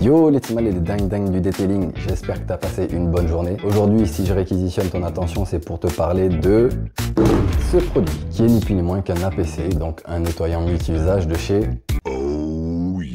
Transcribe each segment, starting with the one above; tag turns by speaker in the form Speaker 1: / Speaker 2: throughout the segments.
Speaker 1: Yo les timales et les dingues du detailing, j'espère que tu as passé une bonne journée. Aujourd'hui, si je réquisitionne ton attention, c'est pour te parler de ce produit, qui est ni plus ni moins qu'un APC, donc un nettoyant multi-usage de chez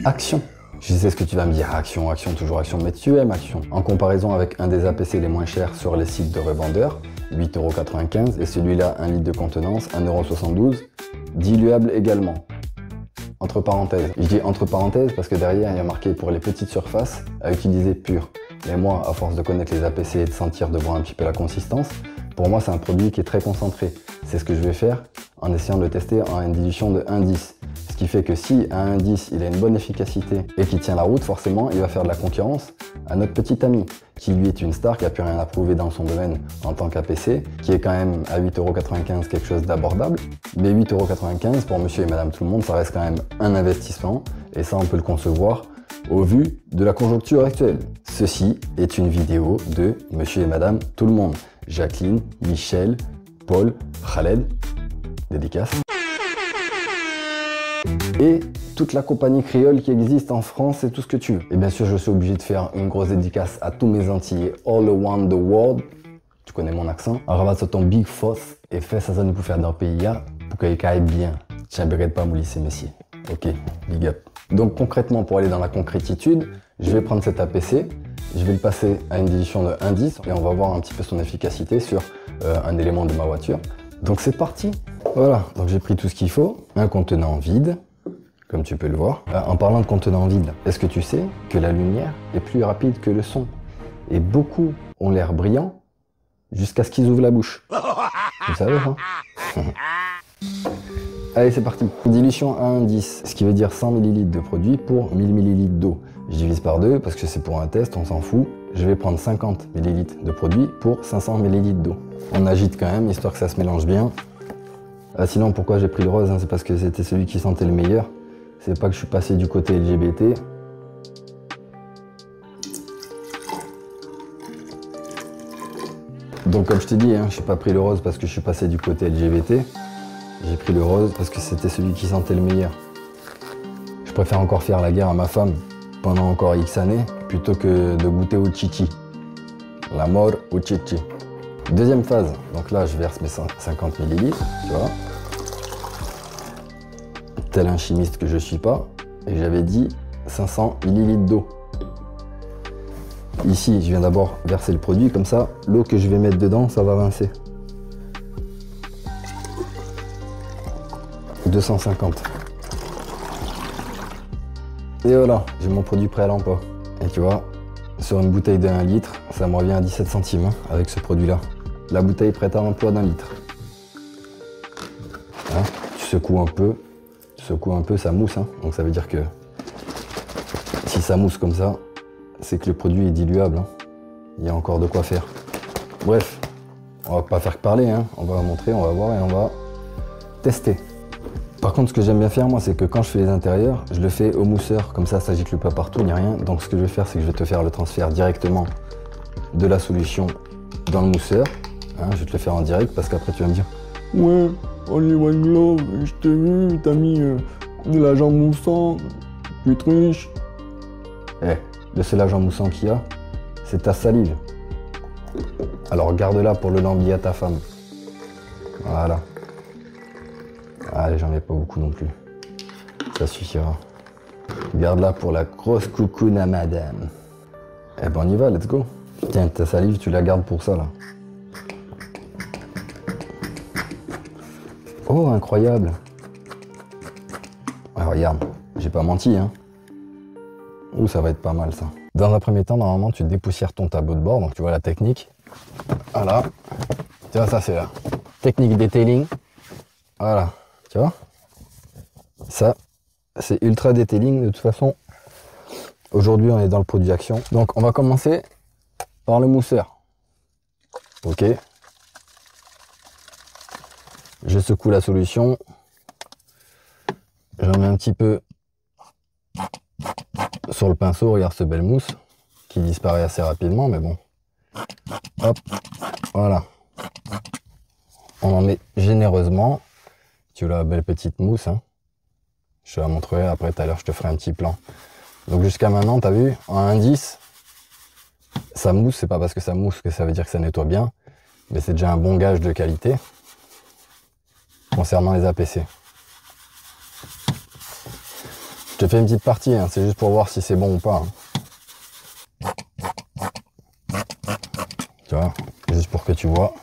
Speaker 1: Action. Je sais ce que tu vas me dire, Action, toujours Action, mais tu aimes Action. En comparaison avec un des APC les moins chers sur les sites de revendeurs, 8,95 € et celui-là 1 litre de contenance, 1,72 €, diluable également. Entre parenthèses. Je dis entre parenthèses parce que derrière il y a marqué pour les petites surfaces à utiliser pur. Mais moi, à force de connaître les APC et de sentir, de voir un petit peu la consistance, pour moi c'est un produit qui est très concentré. C'est ce que je vais faire en essayant de le tester en une dilution de 1,10. Ce qui fait que si à 1,10 il a une bonne efficacité et qu'il tient la route, forcément il va faire de la concurrence à notre petit ami, qui lui est une star, qui a plus rien à prouver dans son domaine en tant qu'APC, qui est quand même à 8,95 € quelque chose d'abordable. Mais 8,95 € pour monsieur et madame tout le monde, ça reste quand même un investissement, et ça on peut le concevoir au vu de la conjoncture actuelle. Ceci est une vidéo de monsieur et madame tout le monde. Jacqueline, Michel, Paul, Khaled, dédicace. Et toute la compagnie créole qui existe en France et tout ce que tu veux. Et bien sûr, je suis obligé de faire une grosse dédicace à tous mes Antillais all around the world. Tu connais mon accent. Alors, sur ton big foss et fais ça nous pour faire dans le pays pour qu'il aille bien. Tiens, ne pas me laisser, messieurs. Ok, big up. Donc concrètement, pour aller dans la concrétitude, je vais prendre cet APC, je vais le passer à une dilution de 1,10 et on va voir un petit peu son efficacité sur un élément de ma voiture. Donc c'est parti. Voilà, donc j'ai pris tout ce qu'il faut. Un contenant vide, comme tu peux le voir. En parlant de contenant vide, est-ce que tu sais que la lumière est plus rapide que le son? Et beaucoup ont l'air brillants jusqu'à ce qu'ils ouvrent la bouche. Vous savez, hein? Allez, c'est parti. Dilution à 1,10, ce qui veut dire 100 ml de produit pour 1000 ml d'eau. Je divise par 2 parce que c'est pour un test, on s'en fout. Je vais prendre 50 ml de produit pour 500 ml d'eau. On agite quand même, histoire que ça se mélange bien. Sinon, pourquoi j'ai pris le rose, hein, c'est parce que c'était celui qui sentait le meilleur. C'est pas que je suis passé du côté LGBT. Donc comme je t'ai dit, hein, je n'ai pas pris le rose parce que je suis passé du côté LGBT. J'ai pris le rose parce que c'était celui qui sentait le meilleur. Je préfère encore faire la guerre à ma femme pendant encore X années plutôt que de goûter au chichi. La mort au chichi. Deuxième phase, donc là je verse mes 50 ml, tu vois. Tel un chimiste que je suis pas, et j'avais dit 500 ml d'eau. Ici, je viens d'abord verser le produit, comme ça, l'eau que je vais mettre dedans, ça va rincer. 250. Et voilà, j'ai mon produit prêt à l'emploi. Et tu vois, sur une bouteille de 1 litre, ça me revient à 17 centimes hein, avec ce produit-là. La bouteille prête à l'emploi d'1 litre. Hein, tu secoues un peu, ça mousse. Hein, donc ça veut dire que si ça mousse comme ça, c'est que le produit est diluable. Hein. Il y a encore de quoi faire. Bref, on va pas faire que parler. Hein. On va montrer, on va voir et on va tester. Par contre, ce que j'aime bien faire, moi, c'est que quand je fais les intérieurs, je le fais au mousseur. Comme ça gicle pas partout, ni rien. Donc, ce que je vais faire, c'est que je vais te faire le transfert directement de la solution dans le mousseur. Hein, je vais te le faire en direct parce qu'après, tu vas me dire « Ouais, Only One Glove, je t'ai vu, t'as mis de l'agent moussant, tu triches. » Eh, le seul agent moussant qu'il y a, c'est ta salive. Alors, garde-la pour le lambier à ta femme. Voilà. Allez, j'en ai pas beaucoup non plus. Ça suffira. Garde-la pour la grosse coucoune à madame. Eh ben on y va, let's go. Tiens, ta salive, tu la gardes pour ça, là. Oh, incroyable. Ah, regarde, j'ai pas menti, hein. Ouh, ça va être pas mal, ça. Dans un premier temps, normalement, tu dépoussières ton tableau de bord. Donc, tu vois la technique. Voilà. Tu vois, ça, c'est la technique detailing. Voilà. Tu vois, ça, c'est ultra detailing. De toute façon, aujourd'hui, on est dans le produit Action. Donc, on va commencer par le mousseur. Ok. Je secoue la solution. J'en mets un petit peu sur le pinceau. Regarde ce belle mousse qui disparaît assez rapidement, mais bon. Hop, voilà. On en met généreusement. Tu vois la belle petite mousse, hein. Je te la montrerai après, tout à l'heure je te ferai un petit plan Donc jusqu'à maintenant, t'as vu, en indice, ça mousse, c'est pas parce que ça mousse que ça veut dire que ça nettoie bien, mais c'est déjà un bon gage de qualité concernant les APC. Je te fais une petite partie, hein, c'est juste pour voir si c'est bon ou pas. Hein. Tu vois, juste pour que tu vois.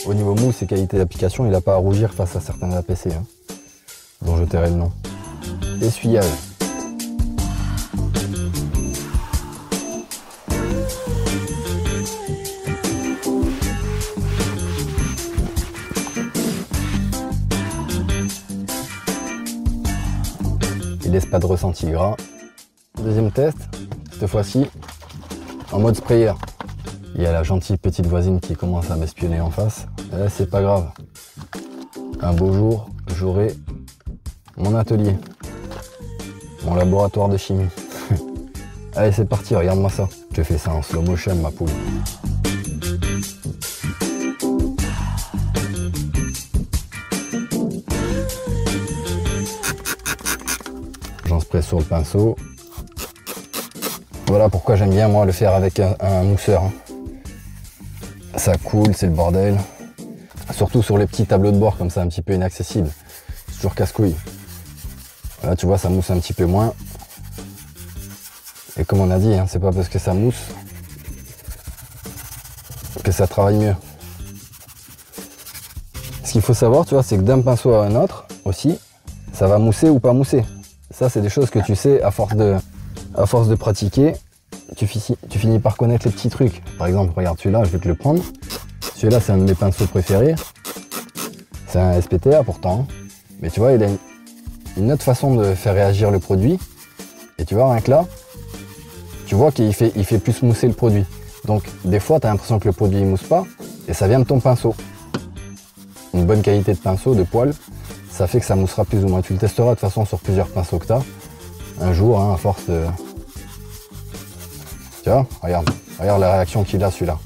Speaker 1: Au niveau mousse et qualité d'application, il n'a pas à rougir face à certains APC, hein, dont je tairai le nom. Essuyage. Il laisse pas de ressenti gras. Deuxième test, cette fois-ci en mode sprayer. Il y a la gentille petite voisine qui commence à m'espionner en face. C'est pas grave. Un beau jour, j'aurai mon atelier, mon laboratoire de chimie. Allez, c'est parti, regarde-moi ça. Je te fais ça en slow motion, ma poule. J'en spray sur le pinceau. Voilà pourquoi j'aime bien moi le faire avec un mousseur. Ça coule, c'est le bordel. Surtout sur les petits tableaux de bord comme ça, un petit peu inaccessibles. C'est toujours casse-couille. Là tu vois, ça mousse un petit peu moins. Et comme on a dit, hein, c'est pas parce que ça mousse que ça travaille mieux. Ce qu'il faut savoir, tu vois, c'est que d'un pinceau à un autre aussi, ça va mousser ou pas mousser. Ça, c'est des choses que tu sais à force de pratiquer. Tu finis par connaître les petits trucs. Par exemple, regarde celui-là, je vais te le prendre. Celui-là, c'est un de mes pinceaux préférés. C'est un SPTA pourtant. Mais tu vois, il a une autre façon de faire réagir le produit. Et tu vois, rien que là, tu vois qu'il fait plus mousser le produit. Donc, des fois, tu as l'impression que le produit ne mousse pas. Et ça vient de ton pinceau. Une bonne qualité de pinceau, de poil, ça fait que ça moussera plus ou moins. Tu le testeras de toute façon sur plusieurs pinceaux que tu as. Un jour, hein, à force de... Tu vois, regarde la réaction qu'il a celui-là.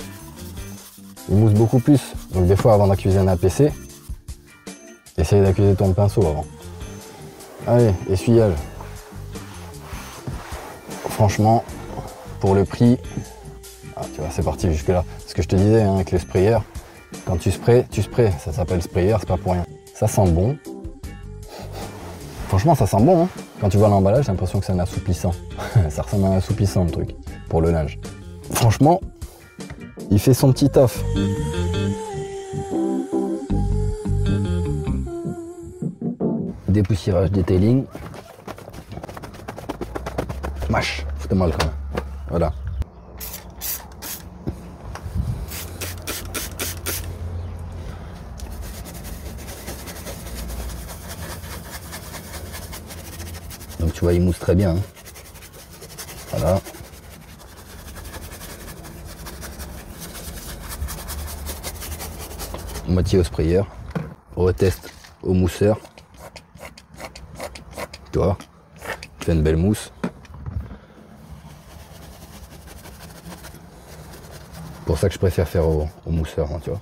Speaker 1: Il mousse beaucoup plus. Donc des fois, avant d'accuser un APC, essaye d'accuser ton pinceau avant. Allez, essuyage. Franchement, pour le prix, tu vois, c'est parti jusque là. Ce que je te disais hein, avec le sprayer, quand tu sprays, ça s'appelle sprayer, c'est pas pour rien. Ça sent bon. Franchement, ça sent bon. Hein. Quand tu vois l'emballage, j'ai l'impression que c'est un assoupissant. Ça ressemble à un assoupissant, le truc, pour le linge. Franchement, il fait son petit taf. Dépoussiérage detailing. Mâche, foutez-moi le camp. Voilà. Donc tu vois, il mousse très bien. Hein. Voilà. Moitié au sprayer. Retest au mousseur. Tu vois, tu fais une belle mousse. Pour ça que je préfère faire au mousseur, hein, tu vois.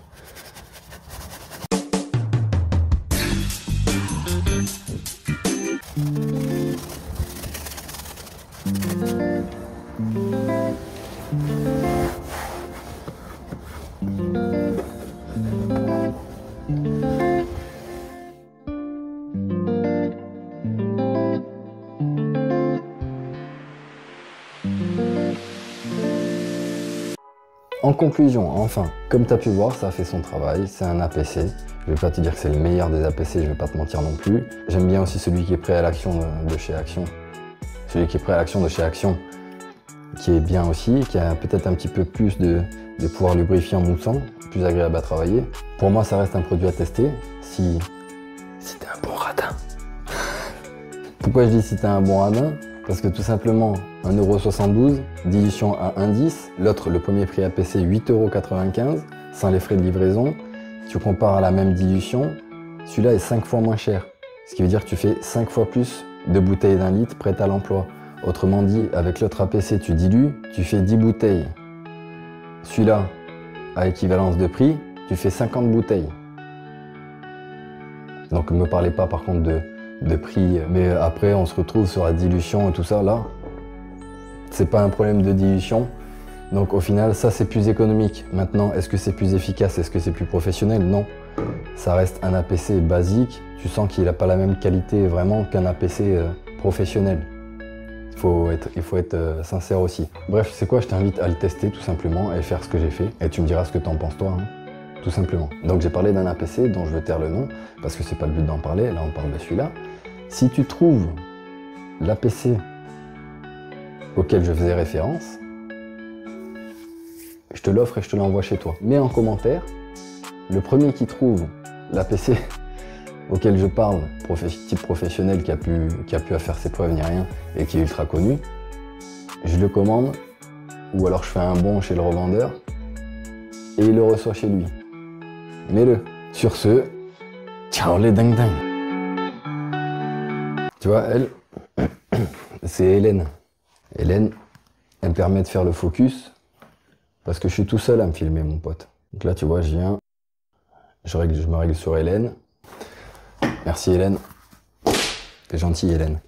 Speaker 1: En conclusion, enfin, comme tu as pu voir, ça a fait son travail, c'est un APC. Je vais pas te dire que c'est le meilleur des APC, je vais pas te mentir non plus. J'aime bien aussi celui qui est prêt à l'action de chez Action. Celui qui est prêt à l'action de chez Action, qui est bien aussi, qui a peut-être un petit peu plus de pouvoir lubrifiant moussant, plus agréable à travailler. Pour moi, ça reste un produit à tester si t'es un bon radin. Pourquoi je dis si t'es un bon radin? Parce que tout simplement, 1,72 €, dilution à 1,10 €. L'autre, le premier prix APC, 8,95 €, sans les frais de livraison. Tu compares à la même dilution, celui-là est 5 fois moins cher. Ce qui veut dire que tu fais 5 fois plus de bouteilles d'1 litre prêtes à l'emploi. Autrement dit, avec l'autre APC, tu dilues, tu fais 10 bouteilles. Celui-là, à équivalence de prix, tu fais 50 bouteilles. Donc ne me parlez pas par contre de prix, mais après on se retrouve sur la dilution et tout ça, là, c'est pas un problème de dilution. Donc au final, ça c'est plus économique. Maintenant, est-ce que c'est plus efficace? Est-ce que c'est plus professionnel? Non. Ça reste un APC basique. Tu sens qu'il n'a pas la même qualité vraiment qu'un APC professionnel. Il faut être sincère aussi. Bref, c'est quoi? Je t'invite à le tester tout simplement et faire ce que j'ai fait. Et tu me diras ce que t'en penses toi, hein, tout simplement. Donc j'ai parlé d'un APC dont je vais taire le nom, parce que c'est pas le but d'en parler. Là, on parle de celui-là. Si tu trouves l'APC auquel je faisais référence, je te l'offre et je te l'envoie chez toi. Mets en commentaire, le premier qui trouve l'APC auquel je parle, type professionnel qui a pu faire ses preuves ni rien et qui est ultra connu, je le commande ou alors je fais un bon chez le revendeur et il le reçoit chez lui. Mets-le. Sur ce, ciao les ding ding. Tu vois, elle, c'est Hélène. Hélène, elle me permet de faire le focus. Parce que je suis tout seul à me filmer, mon pote. Donc là, tu vois, je viens, je me règle sur Hélène. Merci Hélène. T'es gentille, Hélène.